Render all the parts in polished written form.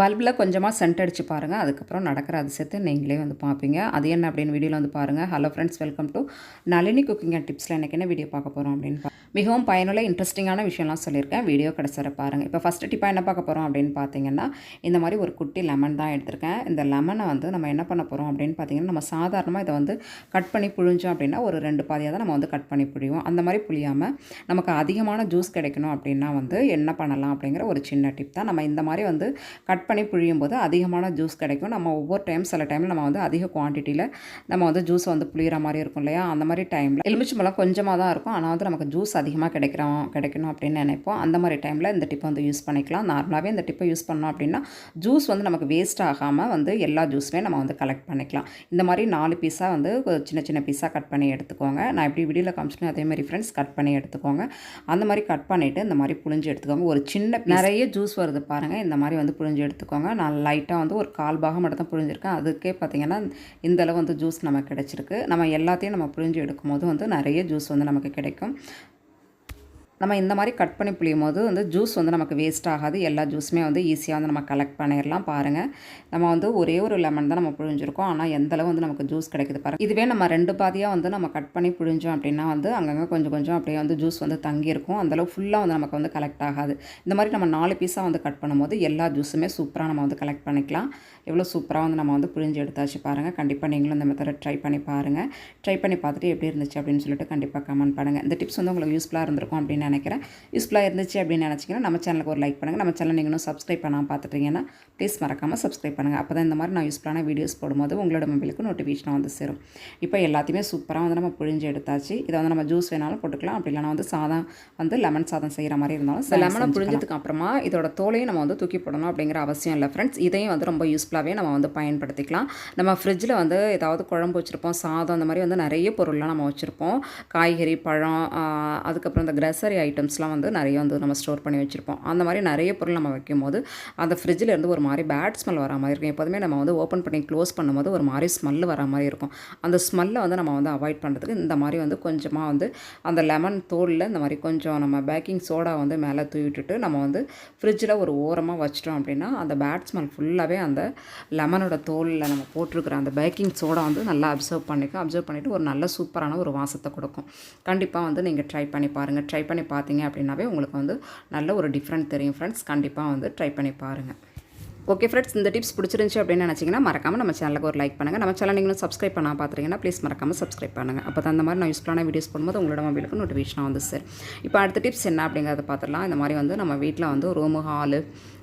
பல்பில் கொஞ்சமாக சென்ட் அடித்து பாருங்கள். அதுக்கப்புறம் நடக்கிற அதிசயத்தை நீங்களே வந்து பார்ப்பீங்க. அது என்ன அப்படின்னு வீடியோவில் வந்து பாருங்கள். Hello friends, welcome to Nalini cooking and டிப்ஸில் எனக்கு என்ன வீடியோ பார்க்க போகிறோம் அப்படின்னு மிகவும் பயனுள்ள இன்ட்ரெஸ்டிங்கான விஷயம்லாம் சொல்லியிருக்கேன். வீடியோ கடைசிவரை பாருங்கள். இப்போ ஃபஸ்ட்டு டிப்பாக என்ன பார்க்க போகிறோம் அப்படின்னு பார்த்தீங்கன்னா, இந்த மாதிரி ஒரு குட்டி லெமன் தான் எடுத்திருக்கேன். இந்த லெமனை வந்து நம்ம என்ன பண்ண போகிறோம் அப்படின்னு பார்த்தீங்கன்னா, நம்ம சாதாரணமாக இதை வந்து கட் பண்ணி புழிஞ்சோம் அப்படின்னா ஒரு 2 பாதியாக தான் நம்ம வந்து கட் பண்ணி புழிவோம். அந்த மாதிரி புழியாமல் நமக்கு அதிகமான ஜூஸ் கிடைக்கணும் அப்படின்னா வந்து என்ன பண்ணலாம் அப்படிங்கிற ஒரு சின்ன டிப் தான். நம்ம இந்த மாதிரி வந்து கட் பண்ணி புழியும் போது அதிகமான ஜூஸ் கிடைக்கும். நம்ம ஒவ்வொரு டைம் சில டைமில் நம்ம வந்து அதிக குவான்டிட்டியில் நம்ம வந்து ஜூஸ் வந்து புளிகிற மாதிரி இருக்கும் இல்லையா? அந்த மாதிரி டைமில் எலுமிச்சம்பழம் கொஞ்சமாக தான் இருக்கும், ஆனால் வந்து நமக்கு ஜூஸ் அதிகமாக கிடைக்கணும் அப்படின்னு நினைப்போம். அந்த மாதிரி டைமில் இந்த டிப்பை வந்து யூஸ் பண்ணிக்கலாம். நார்மலாகவே இந்த டிப்பை யூஸ் பண்ணோம் அப்படின்னா ஜூஸ் வந்து நமக்கு வேஸ்ட் ஆகாமல் வந்து எல்லா ஜூஸுமே நம்ம வந்து கலெக்ட் பண்ணிக்கலாம். இந்த மாதிரி 4 பீஸாக வந்து சின்ன சின்ன பீஸாக கட் பண்ணி எடுத்துக்கோங்க. நான் எப்படி வீடியோவில் காமிச்சினேன் அதே மாதிரி ஃப்ரெண்ட்ஸ் கட் பண்ணி எடுத்துக்கோங்க. அந்த மாதிரி கட் பண்ணிவிட்டு இந்த மாதிரி புழிஞ்சு எடுத்துக்கோங்க. ஒரு சின்ன நிறைய ஜூஸ் வருது பாருங்கள், இந்த மாதிரி வந்து புழிஞ்சு எடுத்துக்கோங்க. நான் லைட்டாக வந்து ஒரு 1/4 பாகம் மட்டும் தான் புழிஞ்சிருக்கேன். அதுக்கே பார்த்திங்கன்னா இந்தளவு வந்து ஜூஸ் நமக்கு கிடச்சிருக்கு. நம்ம எல்லாத்தையும் நம்ம புழிஞ்சு எடுக்கும்போது வந்து நிறைய ஜூஸ் வந்து நமக்கு கிடைக்கும். நம்ம இந்த மாதிரி கட் பண்ணி புளியும் போது வந்து ஜூஸ் வந்து நமக்கு வேஸ்ட் ஆகாது. எல்லா ஜூஸுமே வந்து ஈஸியாக வந்து நம்ம கலெக்ட் பண்ணிடலாம். பாருங்கள், நம்ம வந்து ஒரே ஒரு லெமன் தான் நம்ம புழிஞ்சிருக்கோம், ஆனால் எந்தளவு வந்து நமக்கு ஜூஸ் கிடைக்குது பாருங்கள். இதுவே நம்ம 2 பாதியாக வந்து நம்ம கட் பண்ணி புழிஞ்சோம் அப்படின்னா வந்து அங்கங்கே கொஞ்சம் கொஞ்சம் அப்படியே வந்து ஜூஸ் வந்து தங்கியிருக்கும். அந்தளவு ஃபுல்லாக வந்து நமக்கு வந்து கலெக்ட் ஆகாது. இந்த மாதிரி நம்ம 4 பீஸாக வந்து கட் பண்ணும்போது எல்லா ஜூஸுமே சூப்பராக நம்ம வந்து கலெக்ட் பண்ணிக்கலாம். எவ்வளோ சூப்பராக வந்து நம்ம வந்து புழிஞ்சு எடுத்தாச்சு பாருங்கள். கண்டிப்பாக நீங்களும் இந்த மெத்தடை ட்ரை பண்ணி பாருங்கள். ட்ரை பண்ணி பார்த்துட்டு எப்படி இருந்துச்சு அப்படின்னு சொல்லிட்டு கண்டிப்பாக கமெண்ட் பண்ணுங்கள். இந்த டிப்ஸ் வந்து உங்களுக்கு யூஸ்ஃபுல்லாக இருந்திருக்கும் அப்படின்னு நினைக்கிறேன். யூஸ்ஃபுல்லாக இருந்துச்சு அப்படின்னு நினச்சிங்கன்னா நம்ம சேனலுக்கு ஒரு லைக் பண்ணுங்கள். நம்ம சேனல் நீங்களும் சப்ஸ்கிரைப் பண்ணாமல் பார்த்துட்டீங்கன்னா ப்ளீஸ் மறக்காமல் சப்ஸ்கிரைப் பண்ணுங்கள். அப்போ தான் இந்த மாதிரி நான் யூஸ்ஃபுல்லான வீடியோஸ் போடும்போது உங்களோட மொபைலுக்கு நோட்டிஃபிகேஷன் வந்து சேரும். இப்போ எல்லாத்தையுமே சூப்பராக வந்து நம்ம புழிஞ்சு எடுத்தாச்சு. இதை வந்து நம்ம ஜூஸ் வேணாலும் போட்டுக்கலாம், அப்படி இல்லைனா வந்து சாதம் வந்து லெமன் சாதம் செய்கிற மாதிரி இருந்தாலும் லெமனை புழிஞ்சதுக்கு அப்புறமா இதோட தோலையும் நம்ம வந்து தூக்கி போடணும் அப்படிங்கிற அவசியம் இல்லை ஃப்ரெண்ட்ஸ். இதையும் வந்து ரொம்ப யூஸ்ஃபுல்லாகவே நம்ம வந்து பயன்படுத்திக்கலாம். நம்ம ஃப்ரிட்ஜில் வந்து ஏதாவது குழம்பு வச்சுருப்போம், சாதம் அந்த மாதிரி வந்து நிறைய பொருள்லாம் நம்ம வச்சுருப்போம். காய்கறி, பழம், அதுக்கப்புறம் இந்த கிரசரி ஐட்டம்ஸ்லாம் வந்து நிறைய வந்து நம்ம ஸ்டோர் பண்ணி வச்சுருப்போம். அந்த மாதிரி நிறைய பொருள் நம்ம வைக்கும்போது அந்த ஃப்ரிட்ஜில் இருந்து ஒரு மாதிரி பேட் ஸ்மெல் வர மாதிரி இருக்கும். எப்போதுமே நம்ம வந்து ஓப்பன் பண்ணி க்ளோஸ் பண்ணும்போது ஒரு மாதிரி ஸ்மெல் வர மாதிரி இருக்கும். அந்த ஸ்மெல்லை வந்து நம்ம வந்து அவாய்ட் பண்ணுறதுக்கு இந்த மாதிரி வந்து கொஞ்சமாக வந்து அந்த லெமன் தோலில் இந்த மாதிரி கொஞ்சம் நம்ம பேக்கிங் சோடா வந்து மேலே தூவி விட்டுட்டு நம்ம வந்து ஃப்ரிட்ஜில் ஒரு ஓரமாக வச்சிட்டோம் அப்படின்னா அந்த பேட் ஸ்மெல் ஃபுல்லாகவே அந்த லெமனோட தோலில் நம்ம போட்டிருக்கிற அந்த பேக்கிங் சோடா வந்து நல்லா அப்சர்வ் பண்ணிவிட்டு ஒரு நல்ல சூப்பரான ஒரு வாசத்தை கொடுக்கும். கண்டிப்பாக வந்து நீங்கள் ட்ரை பண்ணி பாருங்கள். ட்ரை பண்ணி பார்த்தீங்க அப்படின்னாவே உங்களுக்கு வந்து நல்ல ஒரு டிஃப்ரெண்ட் தெரியும் ஃப்ரெண்ட்ஸ். கண்டிப்பாக வந்து ட்ரை பண்ணி பாருங்கள். ஓகே ஃப்ரெண்ட்ஸ், இந்த டிப்ஸ் பிடிச்சிருந்துச்சி அப்படின்னு நினச்சிங்கன்னா மறக்காமல் நம்ம சேனலுக்கு ஒரு லைக் பண்ணுங்கள். நம்ம சேனல் நீங்களும் சப்ஸ்கிரைப் பண்ணால் பார்த்துருங்கன்னா ப்ளீஸ் மறக்காமல் சப்ஸ்கிரைப் பண்ணுங்கள். அப்போ தான் அந்த மாதிரி நான் யூஸ்ஃபுல்லான வீடியோஸ் போடும்போது உங்களோட மொபைலுக்கு நோட்டிஃபிகேஷன் வந்து சார். இப்போ அடுத்த டிப்ஸ் என்ன அப்படிங்கிறத பார்த்துடலாம். இந்த மாதிரி வந்து நம்ம வீட்டில் வந்து ரூமு, ஹாலு,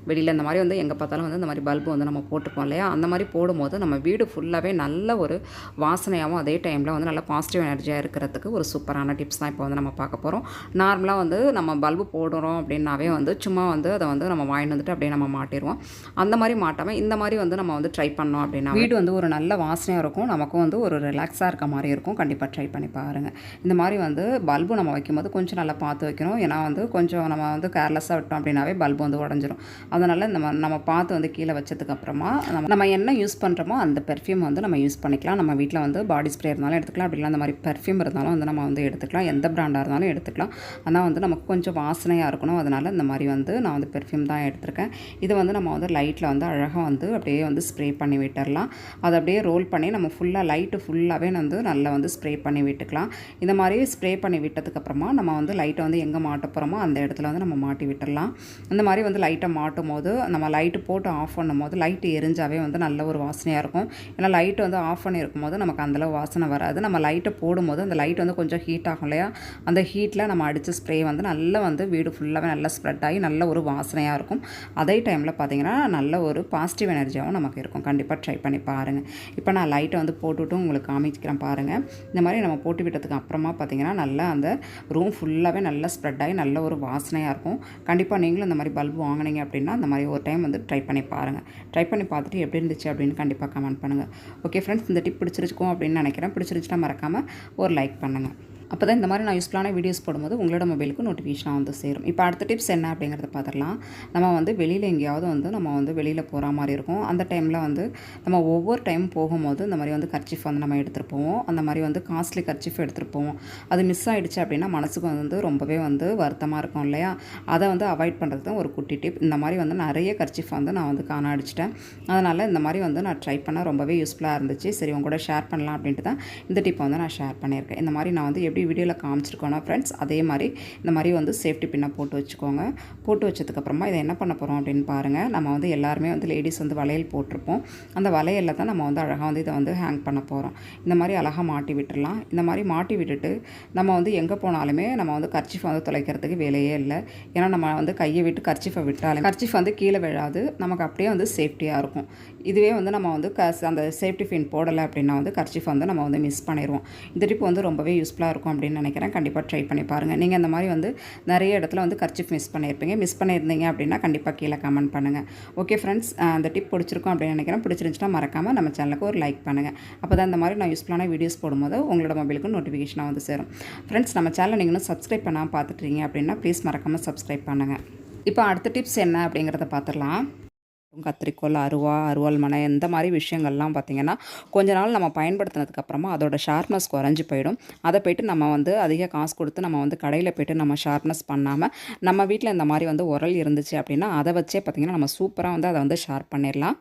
வெளியில் இந்த மாதிரி வந்து எங்கே பார்த்தாலும் வந்து இந்த மாதிரி பல்பு வந்து நம்ம போட்டுப்போம் இல்லையா? அந்த மாதிரி போடும்போது நம்ம வீடு ஃபுல்லாகவே நல்ல ஒரு வாசனையாகவும் அதே டைமில் வந்து நல்ல பாசிட்டிவ் எனர்ஜியாக இருக்கிறதுக்கு ஒரு சூப்பரான டிப்ஸ் தான் இப்போ வந்து நம்ம பார்க்க போகிறோம். நார்மலாக வந்து நம்ம பல்பு போடுறோம் அப்படின்னாவே வந்து சும்மா வந்து அதை வந்து நம்ம வாங்கிட்டு வந்துட்டு அப்படியே நம்ம மாட்டிடுவோம். அந்த மாதிரி மாட்டாமல் இந்த மாதிரி வந்து நம்ம வந்து ட்ரை பண்ணோம் அப்படின்னா வீடு வந்து ஒரு நல்ல வாசனையாக இருக்கும், நமக்கும் வந்து ஒரு ரிலாக்ஸாக இருக்க மாதிரி இருக்கும். கண்டிப்பாக ட்ரை பண்ணி பாருங்கள். இந்த மாதிரி வந்து பல்பு நம்ம வைக்கும்போது கொஞ்சம் நல்லா பார்த்து வைக்கணும். ஏன்னா வந்து கொஞ்சம் நம்ம வந்து கேர்லெஸ்ஸாக விட்டோம் அப்படின்னாவே பல்பு வந்து உடஞ்சிரும். அதனால் நம்ம பார்த்து வந்து கீழே வச்சதுக்கப்புறமா நம்ம என்ன யூஸ் பண்ணுறோமோ அந்த பெர்ஃப்யூம் வந்து நம்ம யூஸ் பண்ணிக்கலாம். நம்ம வீட்டில் வந்து பாடி ஸ்ப்ரே இருந்தாலும் எடுத்துக்கலாம், அப்படிலாம் அந்த மாதிரி பெர்ஃப்யூம் இருந்தாலும் வந்து நம்ம வந்து எடுத்துக்கலாம். எந்த பிராண்டாக இருந்தாலும் எடுத்துக்கலாம். ஆனால் வந்து நமக்கு கொஞ்சம் வாசனையாக இருக்கணும். அதனால் இந்த மாதிரி வந்து நான் வந்து பெர்ஃப்யூம் தான் எடுத்திருக்கேன். இது வந்து நம்ம வந்து லைட்டில் வந்து அழகாக வந்து அப்படியே வந்து ஸ்ப்ரே பண்ணி விட்டுடலாம். அதை அப்படியே ரோல் பண்ணி நம்ம ஃபுல்லாக லைட்டு ஃபுல்லாகவே வந்து நல்லா வந்து ஸ்ப்ரே பண்ணி விட்டுக்கலாம். இந்த மாதிரி ஸ்ப்ரே பண்ணி விட்டதுக்கப்புறமா நம்ம வந்து லைட்டை வந்து எங்கே மாட்ட போகிறோமோ அந்த இடத்துல வந்து நம்ம மாட்டி விட்டுடலாம். இந்த மாதிரி வந்து லைட்டை மாட்டும் போது நம்ம லைட்டு போட்டு ஆஃப் பண்ணும் போது லைட்டு எரிஞ்சாவே வந்து நல்ல ஒரு வாசனையாக இருக்கும். ஏன்னா லைட்டு வந்து ஆஃப் பண்ணியிருக்கும் போது நமக்கு அந்தளவு வாசனை வராது. நம்ம லைட்டை போடும்போது அந்த லைட் வந்து கொஞ்சம் ஹீட் ஆகும் இல்லையா? அந்த ஹீட்டில் நம்ம அடித்த ஸ்ப்ரே வந்து நல்லா வந்து வீடு ஃபுல்லாகவே நல்லா ஸ்ப்ரெட் ஆகி நல்ல ஒரு வாசனையாக இருக்கும். அதே டைமில் பார்த்திங்கன்னா நல்ல ஒரு பாசிட்டிவ் எனர்ஜியாகவும் நமக்கு இருக்கும். கண்டிப்பாக ட்ரை பண்ணி பாருங்கள். இப்போ நான் லைட்டை வந்து போட்டுவிட்டு உங்களுக்கு காமிக்கிறேன் பாருங்கள். இந்த மாதிரி நம்ம போட்டு விட்டதுக்கு அப்புறமா பார்த்திங்கன்னா நல்லா அந்த ரூம் ஃபுல்லாகவே நல்லா ஸ்ப்ரெட் ஆகி நல்ல ஒரு வாசனையாக இருக்கும். கண்டிப்பாக நீங்களும் இந்த மாதிரி பல்பு வாங்கினீங்க அப்படின்னா அந்த மாதிரி ஒரு டைம் வந்து ட்ரை பண்ணி பாருங்கள். ட்ரை பண்ணி பார்த்துட்டு எப்படி இருந்துச்சு அப்படின்னு கண்டிப்பாக கமெண்ட் பண்ணுங்கள். ஓகே ஃப்ரெண்ட்ஸ், இந்த டிப் பிடிச்சிருக்கும் அப்படின்னு நினைக்கிறேன். பிடிச்சிருச்சுன்னா மறக்காமல் ஒரு லைக் பண்ணுங்கள். அப்போ தான் இந்த மாதிரி நான் யூஸ்ஃபுல்லான வீடியோஸ் போடும்போது உங்களோட மொபைலுக்கு நோட்டிஃபிகேஷனாக வந்து சேரும். இப்போ அடுத்த டிப்ஸ் என்ன அப்படிங்கிறத பார்த்துடலாம். நம்ம வந்து வெளியில் எங்கேயாவது வந்து நம்ம வந்து வெளியில் போகிற மாதிரி இருக்கும். அந்த டைமில் வந்து நம்ம ஒவ்வொரு டைம் போகும்போது இந்த மாதிரி வந்து கர்ச்சீஃப் வந்து நம்ம எடுத்துகிட்டு போவோம். அந்த மாதிரி வந்து காஸ்ட்லி கர்ச்சீஃப் எடுத்துகிட்டு போவோம். அது மிஸ் ஆகிடுச்சு அப்படின்னா மனசுக்கு வந்து ரொம்பவே வந்து வருத்தமாக இருக்கும் இல்லையா? அதை வந்து அவாய்ட் பண்ணுறது தான் ஒரு குட்டி டிப். இந்த மாதிரி வந்து நிறைய கர்ச்சீஃப் வந்து நான் வந்து காண அடிச்சிட்டேன். அதனால் இந்த மாதிரி வந்து நான் ட்ரை பண்ண ரொம்பவே யூஸ்ஃபுல்லாக இருந்துச்சு. சரி உங்க கூட ஷேர் பண்ணலாம் அப்படின்ட்டு தான் இந்த டிப்பை வந்து நான் ஷேர் பண்ணியிருக்கேன். இந்த மாதிரி நான் வந்து எப்படி வீடியோவில் காமிச்சிருக்கோன்னா ஃப்ரெண்ட்ஸ், அதே மாதிரி இந்த மாதிரி வந்து சேஃப்டி பின்னை போட்டு வச்சுக்கோங்க. போட்டு வச்சதுக்கப்புறமா இதை என்ன பண்ண போகிறோம் அப்படின்னு பாருங்கள். நம்ம வந்து எல்லாருமே வந்து லேடிஸ் வந்து வளையல் போட்டிருப்போம். அந்த வளையலில் தான் நம்ம வந்து அழகாக வந்து இதை வந்து ஹேங் பண்ண போகிறோம். இந்த மாதிரி அழகாக மாட்டி விட்டுடலாம். இந்த மாதிரி மாட்டி விட்டுட்டு நம்ம வந்து எங்கே போனாலுமே நம்ம வந்து கர்ச்சீஃப் வந்து தொலைக்கிறதுக்கு வேலையே இல்லை. ஏன்னா நம்ம வந்து கையை விட்டு கர்ச்சீஃபை விட்டாலும் கர்ச்சீஃப் வந்து கீழே விழாது. நமக்கு அப்படியே வந்து சேஃப்டியாக இருக்கும். இதுவே வந்து நம்ம வந்து அந்த சேஃப்டி பின் போடலை அப்படின்னா வந்து கர்ச்சீஃப் வந்து நம்ம வந்து மிஸ் பண்ணிடுவோம். இந்த டிப் வந்து ரொம்பவே யூஸ்ஃபுல்லாக இருக்கும் அப்படின்னு நினைக்கிறேன். கண்டிப்பாக ட்ரை பண்ணி பாருங்கள். நீங்கள் இந்த மாதிரி வந்து நிறைய இடத்துல வந்து கர்ச்சீஃப் மிஸ் பண்ணியிருப்பீங்க. மிஸ் பண்ணியிருந்தீங்க அப்படின்னா கண்டிப்பாக கீழே கமெண்ட் பண்ணுங்கள். ஓகே ஃப்ரெண்ட்ஸ், அந்த டிப் பிடிச்சிருக்கும் அப்படின்னு நினைக்கிறேன். பிடிச்சிருந்துச்சுன்னா மறக்காமல் நம்ம சேனலுக்கு ஒரு லைக் பண்ணுங்கள். அப்போ தான் இந்த மாதிரி நான் யூஸ்ஃபுல்லான வீடியோஸ் போடும்போது உங்களோட மொபைலுக்கு நோட்டிஃபிகேஷனாக வந்து சேரும். ஃப்ரெண்ட்ஸ், நம்ம சேனலை நீங்கள் இன்னும் சப்ஸ்கிரைப் பண்ணாமல் பார்த்துட்ருக்கீங்க அப்படின்னா ப்ளீஸ் மறக்காமல் சப்ஸ்கிரைப் பண்ணுங்கள். இப்போ அடுத்த டிப்ஸ் என்ன அப்படிங்கிறத பார்த்துடலாம். கத்திரிக்கோல், அருவாள் மனை இந்த மாதிரி விஷயங்கள்லாம் பார்த்திங்கன்னா கொஞ்ச நாள் நம்ம பயன்படுத்தினதுக்கப்புறமா அதோட ஷார்ப்னஸ் குறைஞ்சி போயிடும். அதை போய்ட்டு நம்ம வந்து அதிக காசு கொடுத்து நம்ம வந்து கடையில் போய்ட்டு நம்ம ஷார்ப்னஸ் பண்ணாமல் நம்ம வீட்டில் இந்த மாதிரி வந்து உரல் இருந்துச்சு அப்படின்னா அதை வச்சே பார்த்திங்கன்னா நம்ம சூப்பராக வந்து அதை வந்து ஷார்ப் பண்ணிடலாம்.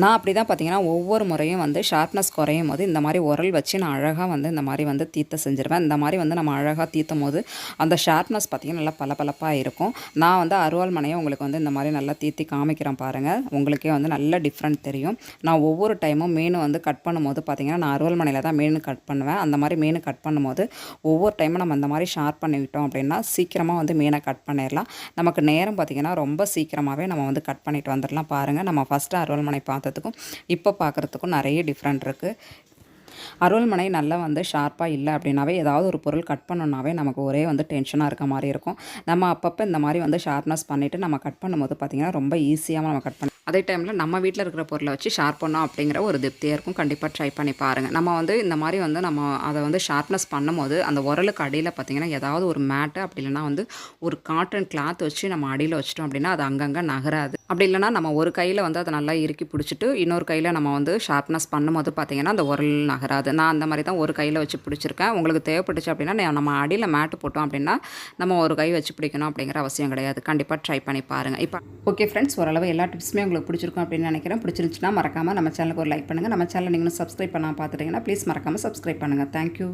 நான் அப்படி தான் பார்த்திங்கன்னா ஒவ்வொரு முறையும் வந்து ஷார்ப்னஸ் குறையும் போது இந்த மாதிரி உரல் வச்சு நான் அழகாக வந்து இந்த மாதிரி வந்து தீத்த செஞ்சுருவேன். இந்த மாதிரி வந்து நம்ம அழகாக தீத்தும் போது அந்த ஷார்ப்னஸ் பார்த்திங்கன்னா நல்லா பளபளப்பாக இருக்கும். நான் வந்து அருவாள் மனையை உங்களுக்கு வந்து இந்த மாதிரி நல்லா தீத்தி காமிக்கிறேன் பாருங்கள். உங்களுக்கே வந்து நல்ல டிஃப்ரெண்ட் தெரியும். நான் ஒவ்வொரு டைமும் மீன் வந்து கட் பண்ணும்போது பார்த்திங்கன்னா நான் அருவாள் மனையில் தான் மீன் கட் பண்ணுவேன். அந்த மாதிரி மீன் கட் பண்ணும்போது ஒவ்வொரு டைமும் நம்ம இந்த மாதிரி ஷார்ப் பண்ணிக்கிட்டோம் அப்படின்னா சீக்கிரமாக வந்து மீனை கட் பண்ணிடலாம். நமக்கு நேரம் பார்த்திங்கன்னா ரொம்ப சீக்கிரமாகவே நம்ம வந்து கட் பண்ணிட்டு வந்துடலாம். பாருங்கள், நம்ம ஃபஸ்ட்டு அருவாள் மனை பார்த்ததுக்கும் இப்போ பார்க்குறதுக்கும் நிறைய டிஃப்ரெண்ட் இருக்குது. அருவாள் மனை நல்லா வந்து ஷார்ப்பாக இல்லை அப்படின்னாவே ஏதாவது ஒரு பொருள் கட் பண்ணணுன்னாவே நமக்கு ஒரே வந்து டென்ஷனாக இருக்க மாதிரி இருக்கும். நம்ம அப்பப்போ இந்த மாதிரி வந்து ஷார்ப்னஸ் பண்ணிவிட்டு நம்ம கட் பண்ணும்போது பார்த்திங்கன்னா ரொம்ப ஈஸியாக நம்ம கட் பண்ண அதே டைமில் நம்ம வீட்டில் இருக்கிற பொருளை வச்சு ஷார்ப் பண்ணோம் அப்படிங்கிற ஒரு திருப்தியாக இருக்கும். கண்டிப்பாக ட்ரை பண்ணி பாருங்கள். நம்ம வந்து இந்த மாதிரி வந்து நம்ம அதை வந்து ஷார்ப்னஸ் பண்ணும்போது அந்த உரலுக்கு அடியில் பார்த்திங்கன்னா ஏதாவது ஒரு மேட்டு அப்படி இல்லைனா வந்து ஒரு காட்டன் கிளாத் வச்சு நம்ம அடியில் வச்சிட்டோம் அப்படின்னா அது அங்கங்கே நகராது. அப்படி இல்லைனா நம்ம ஒரு கையில் வந்து அதை நல்லா இறுக்கி பிடிச்சிட்டு இன்னொரு கையில் நம்ம வந்து ஷார்ப்னஸ் பண்ணும்போது பார்த்திங்கன்னா அந்த உரல் நகராது. நான் அந்த மாதிரி தான் ஒரு கையில் வச்சு பிடிச்சிருக்கேன். உங்களுக்கு தேவைப்பட்டுச்சு அப்படின்னா நம்ம அடியில் மேட்டு போட்டோம் அப்படின்னா நம்ம ஒரு கை வச்சு பிடிக்கணும் அப்படிங்கிற அவசியம் கிடையாது. கண்டிப்பாக ட்ரை பண்ணி பாருங்கள். இப்போ ஓகே ஃப்ரெண்ட்ஸ், ஓரளவு எல்லா டிப்ஸுமே உங்களுக்கு பிடிச்சிருக்கும் அப்படின்னு நினைக்கிறேன். பிடிச்சிருந்துச்சுன்னா மறக்காமல் நம்ம சேனலுக்கு ஒரு லைக் பண்ணுங்கள். நம்ம சேனலை நீங்களும் சப்ஸ்கிரைப் பண்ணாமல் பார்த்துட்டீங்கன்னா ப்ளீஸ் மறக்காமல் சப்ஸ்கிரைப் பண்ணுங்கள். தேங்க்யூ.